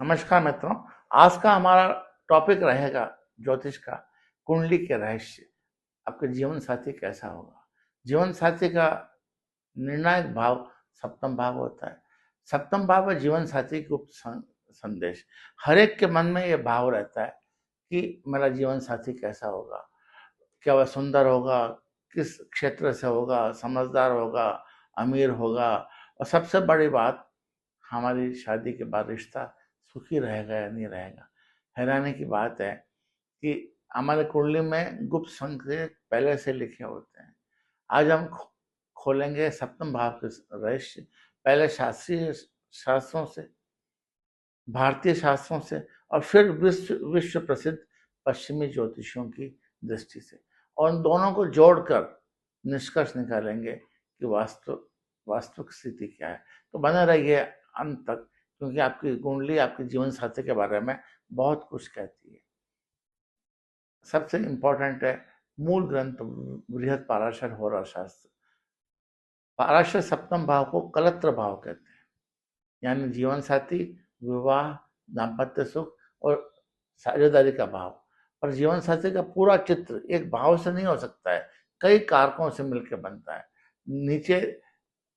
नमस्कार मित्रों। आज का हमारा टॉपिक रहेगा ज्योतिष का कुंडली के रहस्य। आपके जीवन साथी कैसा होगा? जीवन साथी का निर्णायक भाव सप्तम भाव होता है। सप्तम भाव है जीवन साथी के संदेश। हर एक के मन में ये भाव रहता है कि मेरा जीवन साथी कैसा होगा, क्या वह सुंदर होगा, किस क्षेत्र से होगा, समझदार होगा, अमीर होगा, और सबसे बड़ी बात, हमारी शादी के बाद रिश्ता सुखी रहेगा या नहीं रहेगा। हैरानी की बात है कि हमारे कुंडली में गुप्त संकेत पहले से लिखे होते हैं। आज हम खोलेंगे सप्तम भाव के रहस्य, पहले शास्त्रीय शास्त्रों से, भारतीय शास्त्रों से, और फिर विश्व प्रसिद्ध पश्चिमी ज्योतिषियों की दृष्टि से, और उन दोनों को जोड़कर निष्कर्ष निकालेंगे कि वास्तविक स्थिति क्या है। तो बने रहिए अंत तक, क्योंकि आपकी कुंडली आपके जीवन साथी के बारे में बहुत कुछ कहती है। सबसे इम्पोर्टेंट है मूल ग्रंथ बृहद पाराशर होरा शास्त्र। पाराशर सप्तम भाव को कलत्र भाव कहते हैं, यानी जीवन साथी, विवाह, दाम्पत्य सुख और साझेदारी का भाव। और जीवन साथी का पूरा चित्र एक भाव से नहीं हो सकता है, कई कारकों से मिलकर बनता है। नीचे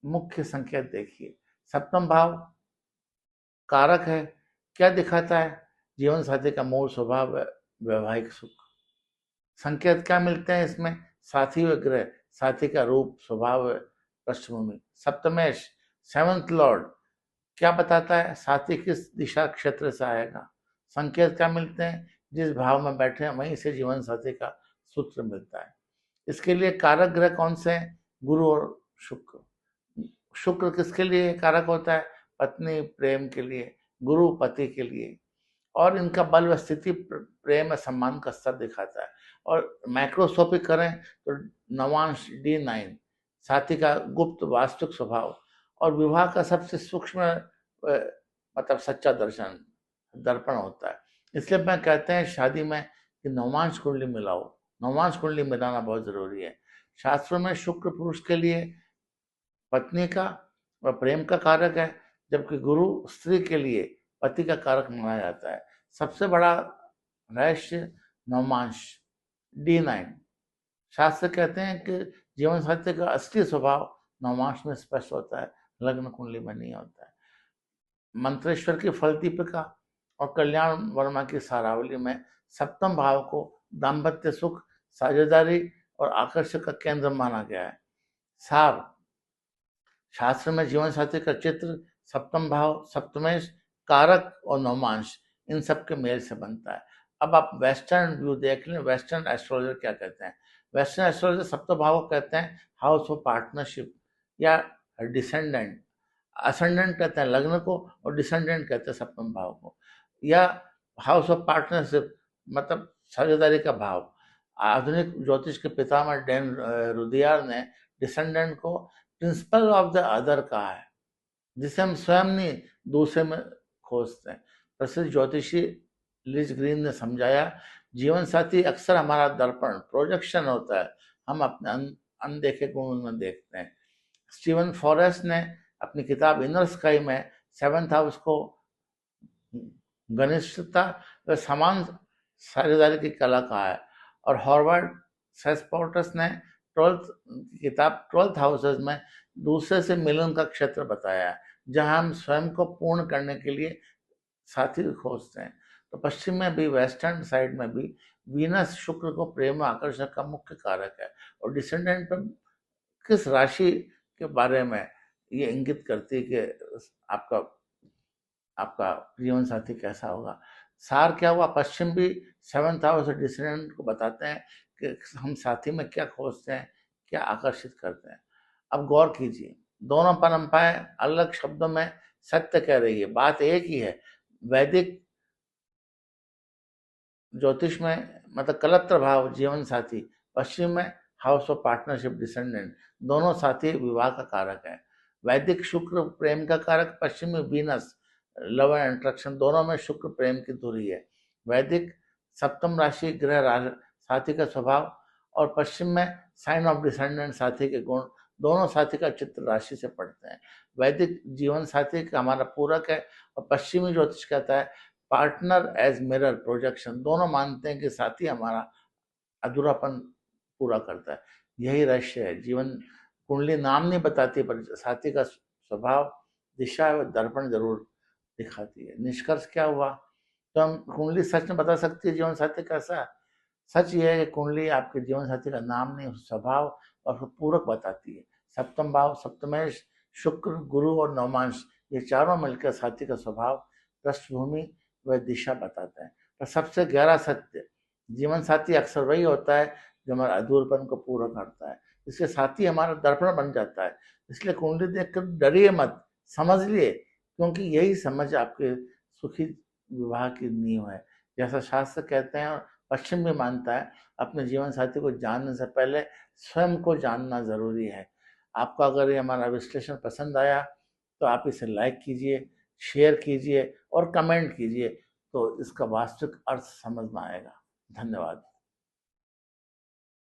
मुख्य संकेत देखिए। सप्तम भाव कारक है, क्या दिखाता है? जीवन साथी का मूल स्वभाव, वैवाहिक सुख। संकेत क्या मिलते हैं इसमें? साथी व ग्रह, साथी का रूप, स्वभाव, पृष्ठभूमि। सप्तमेश, सेवंथ लॉर्ड, क्या बताता है? साथी किस दिशा क्षेत्र से आएगा। संकेत क्या मिलते हैं? जिस भाव में बैठे हैं वहीं से जीवन साथी का सूत्र मिलता है। इसके लिए कारक ग्रह कौन से हैं? गुरु और शुक्र। शुक्र किसके लिए कारक होता है? पत्नी प्रेम के लिए, गुरु पति के लिए। और इनका बल व स्थिति प्रेम सम्मान का स्तर दिखाता है। और माइक्रोस्कोपिक करें तो नवांश D9 साथी का गुप्त वास्तविक स्वभाव, और विवाह का सबसे सूक्ष्म मतलब सच्चा दर्पण होता है। इसलिए मैं कहते हैं शादी में कि नवांश कुंडली मिलाओ। नवांश कुंडली मिलाना बहुत जरूरी है। शास्त्रों में शुक्र पुरुष के लिए पत्नी का व प्रेम का कारक है, जबकि गुरु स्त्री के लिए पति का कारक माना जाता है। सबसे बड़ा रहस्य नवमांश D9। शास्त्र कहते हैं कि जीवन साथी का असली स्वभाव नवमांश में स्पष्ट होता है, लग्न कुंडली में नहीं होता है। मंत्रेश्वर की फल दीपिका और कल्याण वर्मा की सारावली में सप्तम भाव को दाम्पत्य सुख, साझेदारी और आकर्षण का केंद्र माना गया है। सार, शास्त्र में जीवन साथी का चित्र सप्तम भाव, सप्तमेश, कारक और नवमांश, इन सब के मेल से बनता है। अब आप वेस्टर्न व्यू देख लें। वेस्टर्न एस्ट्रोलॉजर क्या कहते हैं? वेस्टर्न एस्ट्रोलॉजर सप्तम भाव को कहते हैं हाउस ऑफ पार्टनरशिप या डिसेंडेंट। असेंडेंट कहते हैं लग्न को, और डिसेंडेंट कहते हैं सप्तम भाव को। या हाउस ऑफ पार्टनरशिप मतलब साझेदारी का भाव। आधुनिक ज्योतिष के पितामह डैन रुडियार ने डिसेंडेंट को प्रिंसिपल ऑफ द अदर कहा है, जिसे हम स्वयं नहीं दूसरे में खोजते हैं। प्रसिद्ध ज्योतिषी लिज ग्रीन ने समझाया, जीवन साथी अक्सर हमारा दर्पण प्रोजेक्शन होता है, हम अपने अनदेखे गुण में देखते हैं। स्टीवन फॉरेस्ट ने अपनी किताब इनर स्काई में सेवंथ हाउस को घनिष्ठता व समान साझेदारी की कला कहा है। और हॉवर्ड सेस्पोर्टस ने किताब 12th हाउसेस में दूसरे से मिलन का क्षेत्र बताया है, जहां हम स्वयं को पूर्ण करने के लिए साथी खोजते हैं। तो पश्चिम में भी, वेस्टर्न साइड में भी, वीनस शुक्र को प्रेम आकर्षण का मुख्य कारक है, और डिसेंडेंट पर किस राशि के बारे में ये इंगित करती है कि आपका आपका जीवन साथी कैसा होगा। सार क्या हुआ? पश्चिम भी सेवंथ हाउस और डिसेंडेंट को बताते हैं कि हम साथी में क्या खोजते हैं, क्या आकर्षित करते हैं। अब गौर कीजिए, दोनों परंपराएं अलग शब्दों में सत्य कह रही है, बात एक ही है। वैदिक ज्योतिष में मतलब कलत्र भाव जीवन साथी, पश्चिम में हाउस ऑफ पार्टनरशिप डिसेंडेंट, दोनों साथी विवाह का कारक है। वैदिक शुक्र प्रेम का कारक, पश्चिम में वीनस लव एंड अट्रैक्शन, दोनों में शुक्र प्रेम की धुरी है। वैदिक सप्तम राशि ग्रह साथी का स्वभाव, और पश्चिम में साइन ऑफ डिसेंडेंट साथी के गुण, दोनों साथी का चित्र राशि से पढ़ते हैं। वैदिक जीवन साथी का हमारा पूरक है और पश्चिमी ज्योतिष कहता है पार्टनर एज मिरर प्रोजेक्शन। दोनों मानते हैं कि साथी हमारा अधूरापन पूरा करता है। यही रहस्य है। जीवन कुंडली नाम नहीं बताती पर साथी का स्वभाव, दिशा और दर्पण जरूर दिखाती है। निष्कर्ष क्या हुआ? तो हम कुंडली सच में बता सकती है जीवन साथी कैसा है। सच ये है कि कुंडली आपके जीवन साथी का नाम नहीं, स्वभाव और उसको पूरक बताती है। सप्तम भाव, सप्तमेश, शुक्र, गुरु और नवमांश, ये चारों मिलकर साथी का स्वभाव, पृष्ठभूमि व दिशा बताते हैं। पर सबसे गहरा सत्य, जीवन साथी अक्सर वही होता है जो हमारे अधूरपन को पूरा करता है। इसके साथी हमारा दर्पण बन जाता है। इसलिए कुंडली देखकर डरिए मत, समझ लिए, क्योंकि यही समझ आपके सुखी विवाह की नींव है। जैसा शास्त्र कहते हैं और पश्चिम भी मानता है, अपने जीवन साथी को जानने से पहले स्वयं को जानना जरूरी है। आपको अगर ये हमारा विश्लेषण पसंद आया तो आप इसे लाइक कीजिए, शेयर कीजिए और कमेंट कीजिए, तो इसका वास्तविक अर्थ समझ में आएगा। धन्यवाद।